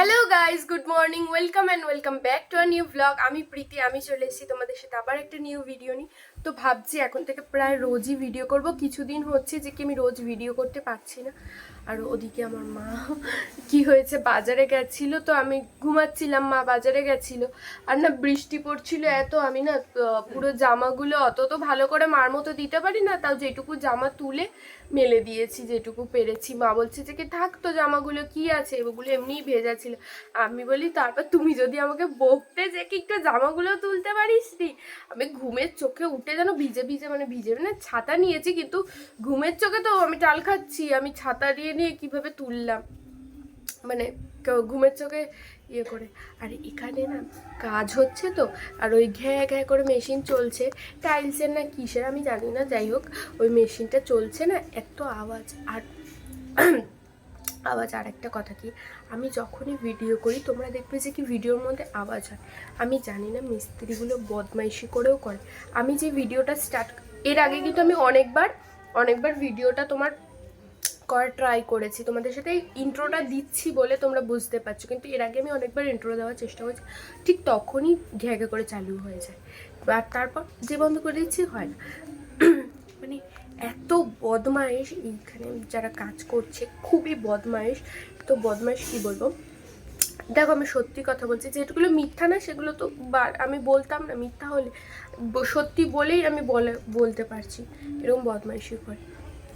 Hello guys, good morning, welcome back to a new blog. আমি প্রীতি, আমি চলে এসেছি তোমাদের সাথে আবার একটা নিউ ভিডিও নিই। তো ভাবছি এখন থেকে প্রায় রোজই ভিডিও করব। কিছুদিন হচ্ছে যে কি আমি রোজ ভিডিও করতে পারছি না। আর ওদিকে আমার মা কি হয়েছে, বাজারে গেছিলো, তো আমি ঘুমাচ্ছিলাম, মা বাজারে গেছিলো। আর না বৃষ্টি পড়ছিল এত, আমি না পুরো জামাগুলো অত তো ভালো করে মার মতো দিতে পারি না, তাও যেটুকু জামা তুলে মেলে দিয়েছি যেটুকু পেরেছি। মা বলছে যে কি থাক তো, জামাগুলো কি আছে, ওগুলো এমনিই ভেজা ছিল। আমি বলি তারপর তুমি যদি আমাকে বকতে যে কি একটু জামাগুলো তুলতে পারিস নি। আমি ঘুমের চোখে উঠে যেন ভিজে ভিজে, মানে ভিজে মানে ছাতা নিয়েছি কিন্তু ঘুমের চোখে তো আমি টাল খাচ্ছি, আমি ছাতা নিয়ে নিয়ে কিভাবে তুললাম, মানে ঘুমের চোখে ইয়ে করে। আর এখানে না কাজ হচ্ছে তো, আর ওই ঘ্যাঁ ঘ্যাঁ করে মেশিন চলছে, টাইলসের না কিসের আমি জানি না, যাই হোক ওই মেশিনটা চলছে না, এত আওয়াজ। আর আওয়াজ আর একটা কথা কি, আমি যখনই ভিডিও করি তোমরা দেখবে যে কি ভিডিওর মধ্যে আওয়াজ হয়। আমি জানি না মিস্ত্রিগুলো বদমাইশি করেও করে। আমি যে ভিডিওটা এর আগে কিন্তু আমি অনেকবার ভিডিওটা তোমার করার ট্রাই করেছি, তোমাদের সাথে ইন্ট্রোটা দিচ্ছি বলে তোমরা বুঝতে পারছো, কিন্তু এর আগে আমি অনেকবার ইন্ট্রো দেওয়ার চেষ্টা করছি, ঠিক তখনই ঘ্যাঘে করে চালু হয়ে যায়। আর তারপর যে বন্ধ করে দিচ্ছি হয় না। মানে এত বদমাইশ এইখানে যারা কাজ করছে, খুবই বদমাইশ। তো বদমাইশ কি বলবো, দেখো আমি সত্যি কথা বলছি, যেগুলো মিথ্যা না সেগুলো তো আমি বলতাম না, মিথ্যা হলে সত্যি বলেই আমি বলতে পারছি। এরকম বদমাইশি করে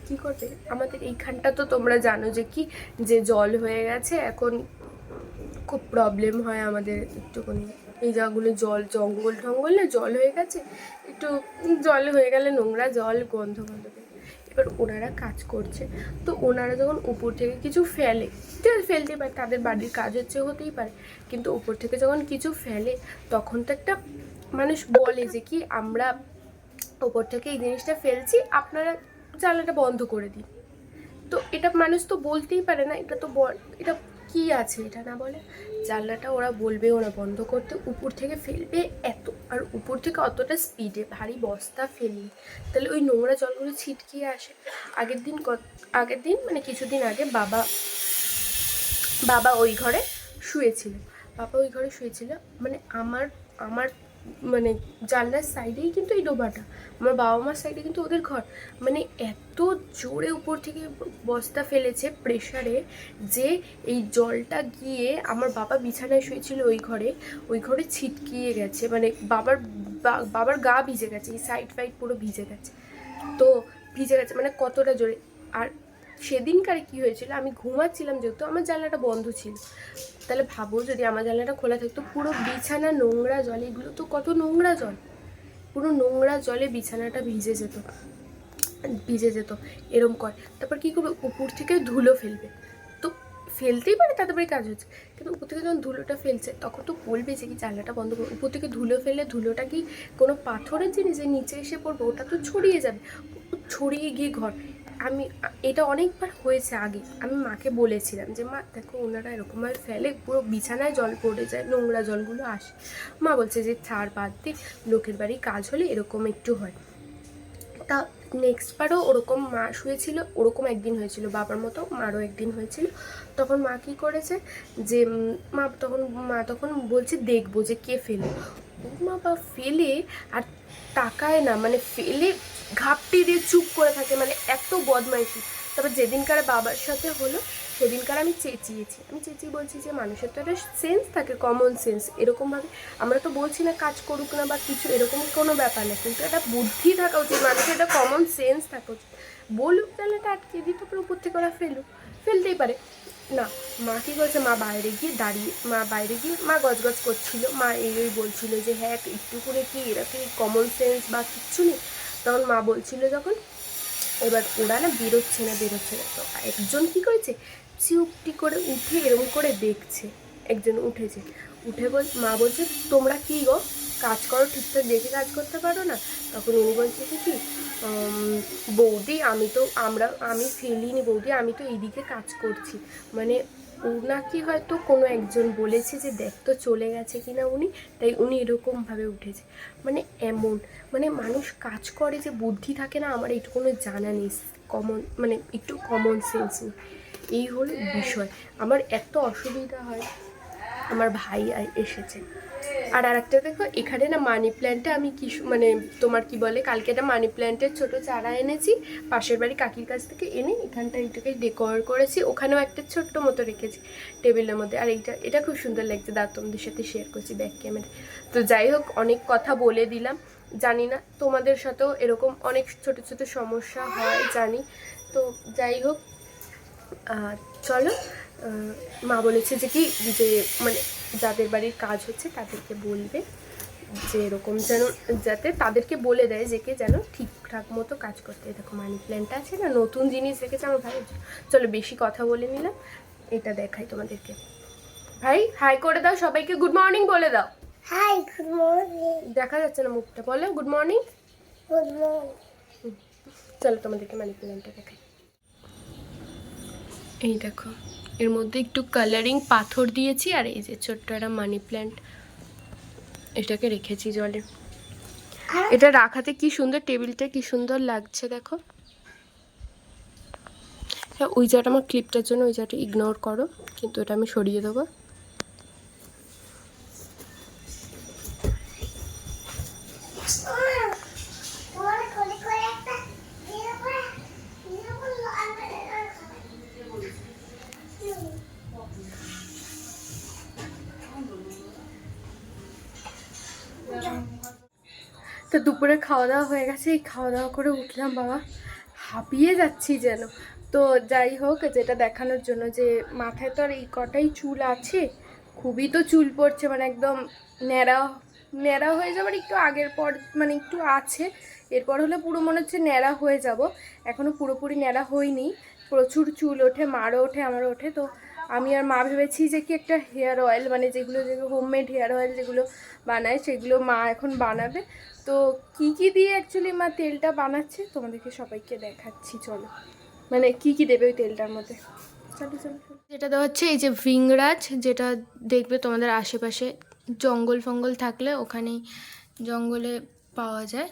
কি করবে আমাদের এইখানটা, তো তোমরা জানো যে কি, যে জল হয়ে গেছে এখন, খুব প্রবলেম হয় আমাদের একটুখানি। এই জায়গাগুলো জঙ্গল না জল হয়ে গেছে, একটু জল হয়ে গেলে নোংরা জল গন্ধ গন্ধ। এবার ওনারা কাজ করছে, তো ওনারা যখন উপর থেকে কিছু ফেলে, ফেলতেই পারে, তাদের বাড়ির কাজ হচ্ছে, হতেই পারে, কিন্তু উপর থেকে যখন কিছু ফেলে তখন তো একটা মানুষ বলে যে কি আমরা ওপর থেকে এই জিনিসটা ফেলছি, আপনারা জানলাটা বন্ধ করে দিন। তো এটা মানুষ তো বলতেই পারে না, এটা তো এটা কি আছে এটা না বলে। জানলাটা ওরা বলবে ওরা বন্ধ করতে, উপর থেকে ফেলবে এত, আর উপর থেকে অতটা স্পিডে ভারী বস্তা ফেললে তাহলে ওই নোংরা জলগুলো ছিটকিয়ে আসে। আগের দিন মানে কিছুদিন আগে বাবা ওই ঘরে শুয়েছিল, মানে আমার আমার মানে জানলার সাইডেই কিন্তু এই ডোবাটা, আমার বাবা মার সাইডে কিন্তু ওদের ঘর। মানে এত জোরে উপর থেকে বস্তা ফেলেছে প্রেশারে, যে এই জলটা গিয়ে আমার বাবা বিছানায় শুয়েছিল ওই ঘরে ছিটকিয়ে গেছে, মানে বাবার গা ভিজে গেছে, এই সাইড ফাইড পুরো ভিজে গেছে। তো ভিজে গেছে মানে কতটা জোরে। আর সেদিনকারে কি হয়েছিল, আমি ঘুমাচ্ছিলাম যেহেতু আমার জানলাটা বন্ধ ছিল, তাহলে ভাবো যদি আমার জানলাটা খোলা থাকতো, পুরো বিছানা নোংরা জল, এগুলো তো কত নোংরা জল, পুরো নোংরা জলে বিছানাটা ভিজে যেত এরম করে। তারপর কী করবে, উপর থেকে ধুলো ফেলবে, তো ফেলতেই পারে, তাদের বাড়ি কাজ হচ্ছে, কিন্তু উপর থেকে যখন ধুলোটা ফেলছে তখন তো বলবে যে কি জানলাটা বন্ধ করো। উপর থেকে ধুলো ফেললে ধুলোটা কি কোনো পাথরের জিনিস যে নিচে এসে পড়বে, ওটা তো ছড়িয়ে যাবে, ছড়িয়ে গিয়ে ঘর। এটা অনেকবার হয়েছে আগে, আমি মাকে বলেছিলাম যে মা দেখো ওনারা এরকমভাবে ফেলে, পুরো বিছানায় জল পড়ে যায়, নোংরা জলগুলো আসে। মা বলছে যে ছাড় বাদ দে, লোকের বাড়ি কাজ হলে এরকম একটু হয়। তা নেক্সটবারও ওরকম মা শুয়েছিল, ওরকম একদিন হয়েছিল, বাবার মতো মারও একদিন হয়েছিল। তখন মা কী করেছে, যে মা তখন বলছে দেখবো যে কে ফেলে, ও মা বা ফেলে আর তাকায় না, মানে ফেলে ঘাপটি দিয়ে চুপ করে থাকে, মানে এত বদমাইশি। তারপর যেদিনকার বাবার সাথে হলো সেদিনকার আমি চেঁচিয়ে বলছি যে মানুষের তো একটা সেন্স থাকে, কমন সেন্স, এরকমভাবে আমরা তো বলছি না কাজ করুক না বা কিছু, এরকম কোনো ব্যাপার না, কিন্তু একটা বুদ্ধি থাকা উচিত, মানুষের একটা কমন সেন্স থাকা উচিত। বলুক তাহলে এটা আটকে দিই, তারপরে উপর থেকে ওরা ফেলতেই পারে না। মা কী করেছে, মা বাইরে গিয়ে মা গজগজ করছিল, মা এই বলছিল যে হ্যাঁ একটু করে কি এরকম কমন সেন্স বা কিচ্ছু নেই। তখন মা বলছিল যখন, এবার ওরা না বেরোচ্ছে না, তো একজন কী করেছে, চুপটি করে উঠে এরকম করে দেখছে, একজন উঠেছে, মা বলছে তোমরা কী গো কাজ করো, ঠিকঠাক দেখে কাজ করতে পারো না। তখন উনি বলছে কি বৌদি আমি ফেলিনি বৌদি, আমি তো এইদিকে কাজ করছি, মানে ওনাকে হয়তো কোনো একজন বলেছে যে দেখ তো চলে গেছে কিনা উনি, তাই উনি এরকমভাবে উঠেছে। মানে এমন, মানে মানুষ কাজ করে যে বুদ্ধি থাকে না, আমার এইটুকুনো জানা নেই, একটু কমন সেন্স নেই, এই হলো বিষয়। আমার এত অসুবিধা হয়, আমার ভাই এসেছে। আর আরেকটা দেখো, এখানে না মানি প্ল্যান্টটা আমি কি মানে তোমার কি বলে, কালকে একটা মানি প্ল্যান্টের ছোট চারা এনেছি পাশের বাড়ি কাকির কাছ থেকে এনে, এখানটা এইটাকে ডেকোর করেছি, ওখানেও একটা ছোট্ট মতো রেখেছি টেবিলের মধ্যে। আর এটা খুব সুন্দর লাগছে, দাঁত তোমাদের সাথে শেয়ার করছি ব্যাক ক্যামেরা। তো যাই হোক, অনেক কথা বলে দিলাম, জানি না তোমাদের সাথেও এরকম অনেক ছোট ছোট সমস্যা হয় জানি। তো যাই হোক, চলো, মা বলেছে যে কি, যে মানে যাদের বাড়ির কাজ হচ্ছে তাদেরকে বলবে যে এরকম যেন, যাতে তাদেরকে বলে দেয় যে কে যেন ঠিকঠাক মতো কাজ করতে। দেখো মানি প্ল্যান্টটা আছে না, নতুন জিনিস দেখেছে আমার ভাই। চলো বেশি কথা বলে নিলাম, এটা দেখাই তোমাদেরকে। ভাই হাই করে দাও সবাইকে, গুড মর্নিং বলে দাও। Hi, good morning. দেখা যাচ্ছে না মুখটা, বলো গুড মর্নিং। Good morning. চলো তোমাদেরকে মানি প্ল্যান্টটা দেখাই। এই দেখো, এর মধ্যে একটু কালারিং পাথর দিয়েছি, আর এই যে ছোট্ট একটা মানি প্ল্যান্ট, এটাকে রেখেছি জলে। এটা রাখাতে কি সুন্দর, টেবিলটা কি সুন্দর লাগছে দেখো। হ্যাঁ, ওই জায়গাটা আমার ক্লিপটার জন্য ওই জায়গাটা ইগনোর করো, কিন্তু এটা আমি সরিয়ে দেবো। তো দুপুরে খাওয়া দাওয়া হয়ে গেছে, এই খাওয়া দাওয়া করে উঠলাম, বাবা হাঁপিয়ে যাচ্ছি যেন। তো যাই হোক, যেটা দেখানোর জন্য যে মাথায় তো আর এই কটাই চুল আছে, খুবই তো চুল পড়ছে, মানে একদম ন্যাড়া ন্যাড়া হয়ে যাবার একটু আগের পর, মানে একটু আছে, এরপর হলে পুরো মনে হচ্ছে ন্যাড়া হয়ে যাব। এখনও পুরোপুরি ন্যাড়া হয়নি, প্রচুর চুল ওঠে, মারও ওঠে, আমারও ওঠে। তো আমি আর মা ভেবেছি যে কি একটা হেয়ার অয়েল, মানে যেগুলো হোমমেড হেয়ার অয়েল যেগুলো বানায় সেগুলো মা এখন বানাবে। তো কি কি দিয়ে অ্যাকচুয়ালি মা তেলটা বানাচ্ছে তোমাদেরকে সবাইকে দেখাচ্ছি, চলো। মানে কি কি দেবে ওই তেলটার মধ্যে, চলো চলো। যেটা দেওয়া হচ্ছে এই যে ভিংরাজ, যেটা দেখবে তোমাদের আশেপাশে জঙ্গল ফঙ্গল থাকলে ওখানেই জঙ্গলে পাওয়া যায়।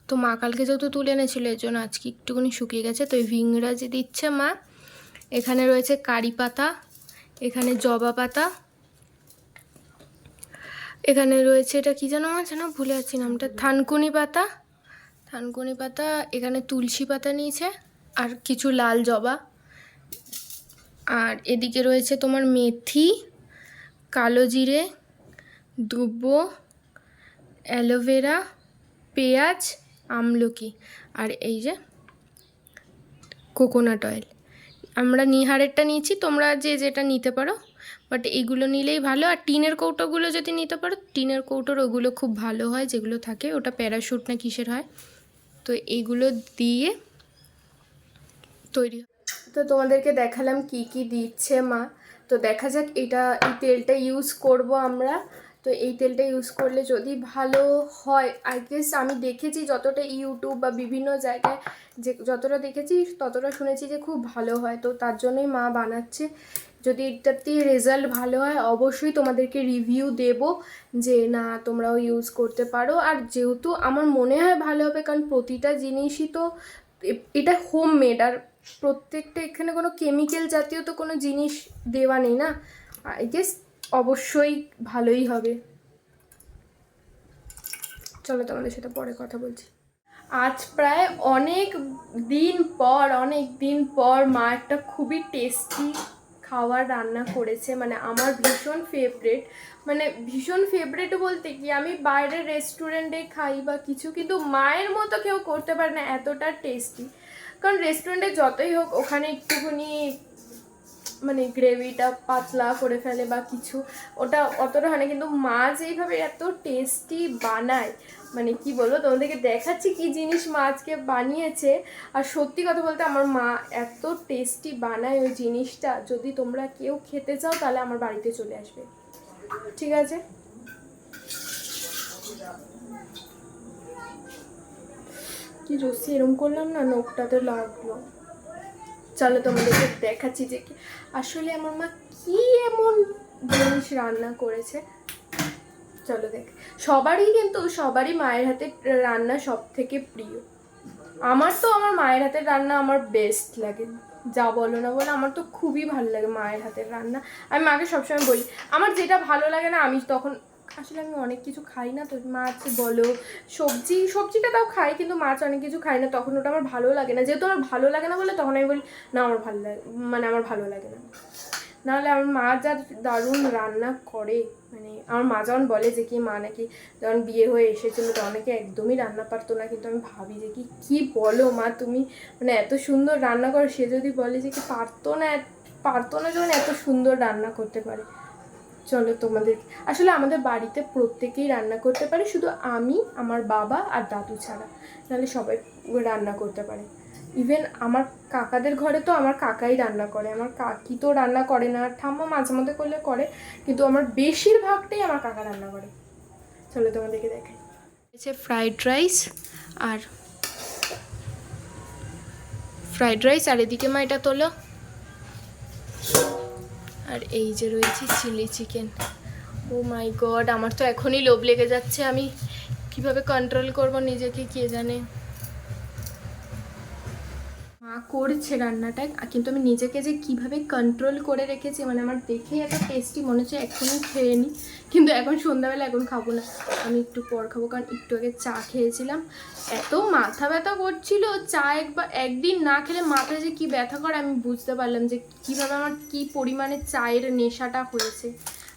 তো মা কালকে যেহেতু তুলে এনেছিল এর জন্য আজকে একটুখানি শুকিয়ে গেছে, তো এই ভিংরাজ দিচ্ছে মা। এখানে রয়েছে কারি পাতা, এখানে জবা পাতা, এখানে রয়েছে এটা কি যেন আছে না, ভুলে যাচ্ছি নামটা, থানকুনি পাতা, থানকুনি পাতা, এখানে তুলসী পাতা নিয়েছে, আর কিছু লাল জবা, আর এদিকে রয়েছে তোমার মেথি, কালো জিরে, দুব্বো, অ্যালোভেরা, পেঁয়াজ, আমলকি, আর এই যে কোকোনাট অয়েল। আমরা নিহারেরটা নিয়েছি, তোমরা যে যেটা নিতে পারো, বাট এইগুলো নিলেই ভালো। আর টিনের কৌটোগুলো যদি নিতে পারো, টিনের কৌটোর ওগুলো খুব ভালো হয়, যেগুলো থাকে, ওটা প্যারাশুট না কিসের হয়। তো এইগুলো দিয়ে তৈরি। তো তোমাদেরকে দেখালাম কি কি দিচ্ছে মা। তো দেখা যাক, এই তেলটা ইউজ করব আমরা। তো এই তেলটা ইউজ করলে যদি ভালো হয়, আই গেস আমি দেখেছি যতটা ইউটিউব বা বিভিন্ন জায়গায়, যে যতটা দেখেছি ততটা শুনেছি যে খুব ভালো হয়। তো তার জন্যই মা বানাচ্ছে। যদি এটাতে রেজাল্ট ভালো হয় অবশ্যই তোমাদেরকে রিভিউ দেব, যে না তোমরাও ইউজ করতে পারো। আর যেহেতু আমার মনে হয় ভালো হবে, কারণ প্রতিটা জিনিসই তো এটা হোমমেড, আর প্রত্যেকটা এখানে কোনো কেমিক্যাল জাতীয় তো কোনো জিনিস দেওয়া নেই না, আই গেস অবশ্যই ভালোই হবে। চলো তোমাদের সাথে পরে কথা বলছি। আজ প্রায় অনেক দিন পর মা একটা খুবই টেস্টি খাবার রান্না করেছে, মানে আমার ভীষণ ফেভারেট। মানে ভীষণ ফেভারেট বলতে কি, আমি বাইরের রেস্টুরেন্টে খাই বা কিছু, কিন্তু মায়ের মতো কেউ করতে পারে না এতটা টেস্টি। কারণ রেস্টুরেন্টে যতই হোক ওখানে একটুখানি মানে গ্রেভিটা পাতলা করে ফেলে বা কিছু, ওটা অতটা হয় না, কিন্তু মা যেইভাবে এত টেস্টি বানায়, মানে কি বলবো তোমাদেরকে দেখাচ্ছি কি জিনিস মা আজকে বানিয়েছে। আর সত্যি কথা বলতে আমার মা এত টেস্টি বানায় ওই জিনিসটা, যদি তোমরা কেউ খেতে চাও তাহলে আমার বাড়িতে চলে আসবে, ঠিক আছে? কি রসি এরম করলাম না, নোকটাতে লাগলো। চলো তোমাদেরকে দেখাচ্ছি যে কি আসলে আমার মা কি এমন জিনিস রান্না করেছে। চলো দেখ, সবারই মায়ের হাতের রান্না সব থেকে প্রিয়। আমার তো আমার মায়ের হাতের রান্না আমার বেস্ট লাগে। যা বলো না বলো, আমার তো খুবই ভালো লাগে মায়ের হাতের রান্না। আমি মাকে সবসময় বলি আমার যেটা ভালো লাগে না, আমি তখন আসলে আমি অনেক কিছু খাই না তো, মাছ বলো সবজিটা তাও খাই, কিন্তু মাছ অনেক কিছু খাই না, তখন ওটা আমার ভালো লাগে না। যেহেতু আমার ভালো লাগে না বলে তখন আমি বলি না আমার ভালো লাগে, মানে আমার ভালো লাগে না। নাহলে আমার মা যা দারুণ রান্না করে, মানে আমার মা যখন বলে যে কি মা নাকি যখন বিয়ে হয়ে এসেছিলো তখন নাকি একদমই রান্না পারতো না, কিন্তু আমি ভাবি যে কি বলো মা তুমি, মানে এত সুন্দর রান্না করো, সে যদি বলে যে কি পারতো না যখন এত সুন্দর রান্না করতে পারে। চলো তোমাদের, আসলে আমাদের বাড়িতে প্রত্যেকেই রান্না করতে পারে, শুধু আমি, আমার বাবা আর দাদু ছাড়া, নাহলে সবাই রান্না করতে পারে। ইভেন আমার কাকাদের ঘরে তো আমার কাকাই রান্না করে, আমার কাকি তো রান্না করে না, ঠাম্মা মাঝে মধ্যে করলে করে, কিন্তু আমার বেশিরভাগটাই আমার কাকা রান্না করে। চলো তোমাদেরকে দেখাই। ফ্রাইড রাইস আর এদিকে মা এটা তোলো, আর এই যে রয়েছে চিলি চিকেন। ও মাই গড, আমার তো এখনই লোভ লেগে যাচ্ছে, আমি কিভাবে কন্ট্রোল করব নিজেকে কে জানে। মা করছে রান্নাটা, কিন্তু আমি নিজেকে যে কিভাবে কন্ট্রোল করে রেখেছি, মানে আমার দেখেই এত টেস্টি মনে হচ্ছে এখনই খেয়ে নিই, কিন্তু এখন সন্ধ্যাবেলা এখন খাবো না, আমি একটু পর খাবো, কারণ একটু আগে চা খেয়েছিলাম, এত মাথা ব্যথা করছিল, চা একদিন না খেলে মাথায় যে কি ব্যথা করে আমি বুঝতে পারলাম যে কিভাবে আমার কি পরিমাণে চায়ের নেশাটা হয়েছে,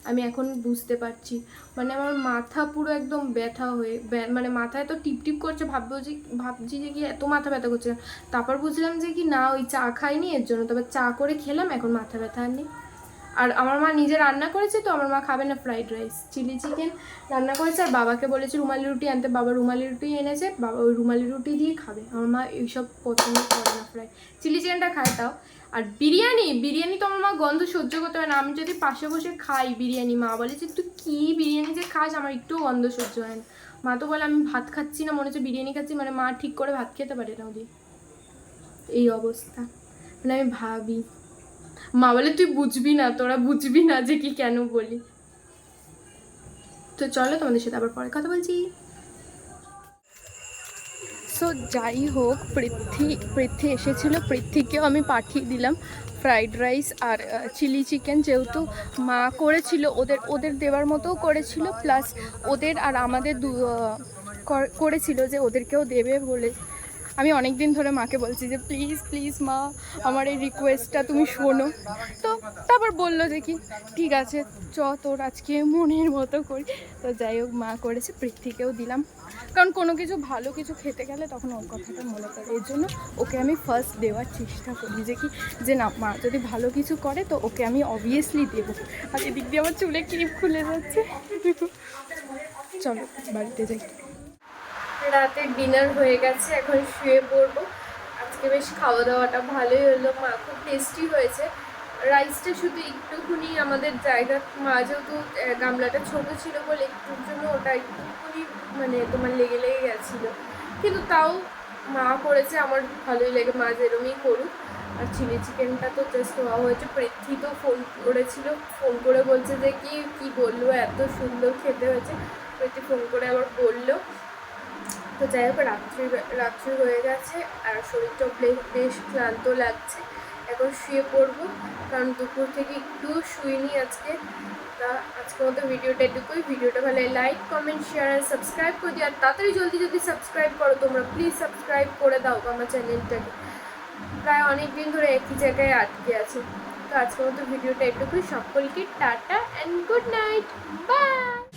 আমি এখন বুঝতে পারছি। মানে আমার মাথা পুরো একদম ব্যথা হয়ে, মানে মাথায় তো টিপ করছে, ভাবছি যে কি এত মাথা ব্যথা করছে, তারপর বুঝলাম যে কি না ওই চা খাইনি এর জন্য, তবে চা করে খেলাম, এখন মাথা ব্যথা আর নেই। আর আমার মা নিজে রান্না করেছে তো, আমার মা খাবে না ফ্রাইড রাইস, চিলি চিকেন রান্না করেছে, আর বাবাকে বলেছে রুমালি রুটি আনতে, বাবা রুমালি রুটি এনেছে, বাবা ওই রুমালি রুটি দিয়ে খাবে। আমার মা এইসব পছন্দ করে না, চিলি চিকেনটা খায় তাও। আর বিরিয়ানি তো আমার মা গন্ধ সহ্য করতে পারে না, আমি যদি পাশে বসে খাই বিরিয়ানি, মা বলে যে তুই কী বিরিয়ানি যে খাস, আমার একটু গন্ধ সহ্য হয় না। মা তো বলে আমি ভাত খাচ্ছি না, মনে হচ্ছে বিরিয়ানি খাচ্ছি, মানে মা ঠিক করে ভাত খেতে পারে না ওদের, এই অবস্থা। মানে আমি ভাবি, মা বলে তুই বুঝবি না, তোরা বুঝবি না যে কি কেন বলি। তো চলো তোমাদের সাথে আবার পরে কথা বলছি। সো যাই হোক, পৃথ্বী এসেছিলো, পৃথ্বীকেও আমি পাঠিয়ে দিলাম ফ্রাইড রাইস আর চিলি চিকেন, যেহেতু মা করেছিল, ওদের দেওয়ার মতোও করেছিল, প্লাস ওদের আর আমাদের করেছিল যে ওদেরকেও দেবে বলে। আমি অনেক দিন ধরে মাকে বলছি যে প্লিজ মা আমার এই রিকোয়েস্টটা তুমি শোনো, তো তারপর বললো যে কি ঠিক আছে তোর আজকে মনের মতো করি। তো যাই হোক মা করেছে, পৃথ্বীকেও দিলাম, কারণ কোনো কিছু ভালো কিছু খেতে গেলে তখন ওর কথাটা মনে পড়ে, এর জন্য ওকে আমি ফার্স্ট দেওয়ার চেষ্টা করি যে না মা যদি ভালো কিছু করে তো ওকে আমি অবভিয়াসলি দেবো। আর এদিক দিয়ে আমার চুলে ক্লিপ খুলে যাচ্ছে। চলো বাড়িতে যাই। রাতের ডিনার হয়ে গেছে, এখন শুয়ে পড়বো। আজকে বেশ খাওয়া দাওয়াটা ভালোই হলো, মা খুব টেস্টি হয়েছে। রাইসটা শুধু একটুখানি আমাদের জায়গা, মা যেহেতু গামলাটা ছোটো ছিল বলে একটুর জন্য ওটা একটুখানি মানে তোমার লেগে গেছিলো, কিন্তু তাও মা করেছে, আমার ভালোই লেগে, মা যেরমই করুক। আর চিলি চিকেনটা তো জাস্ট হওয়া হয়েছে। পৃথ্বী তো ফোন করেছিল, ফোন করে বলছে যে কি বললো এত সুন্দর খেতে হয়েছে, পৃথ্বী ফোন করে আবার বললো। তো যাই হোক রাত্রি হয়ে গেছে, আর শরীরটাও বেশ ক্লান্ত লাগছে, এখন শুয়ে পড়বো, কারণ দুপুর থেকে একটুও শুইনি আজকে। তা আজকের মতো ভিডিওটা এটুকুই। ভিডিওটা ভালো লাইক কমেন্ট শেয়ার আর সাবস্ক্রাইব করে দিও, আর তাড়াতাড়ি জলদি যদি সাবস্ক্রাইব করো তোমরা, প্লিজ সাবস্ক্রাইব করে দাও আমার চ্যানেলটাকে, প্রায় অনেক দিন ধরে একই জায়গায় আটকে আছে। তো আজকের মতো ভিডিওটা এটুকুই, সকলকে tata and good night, by.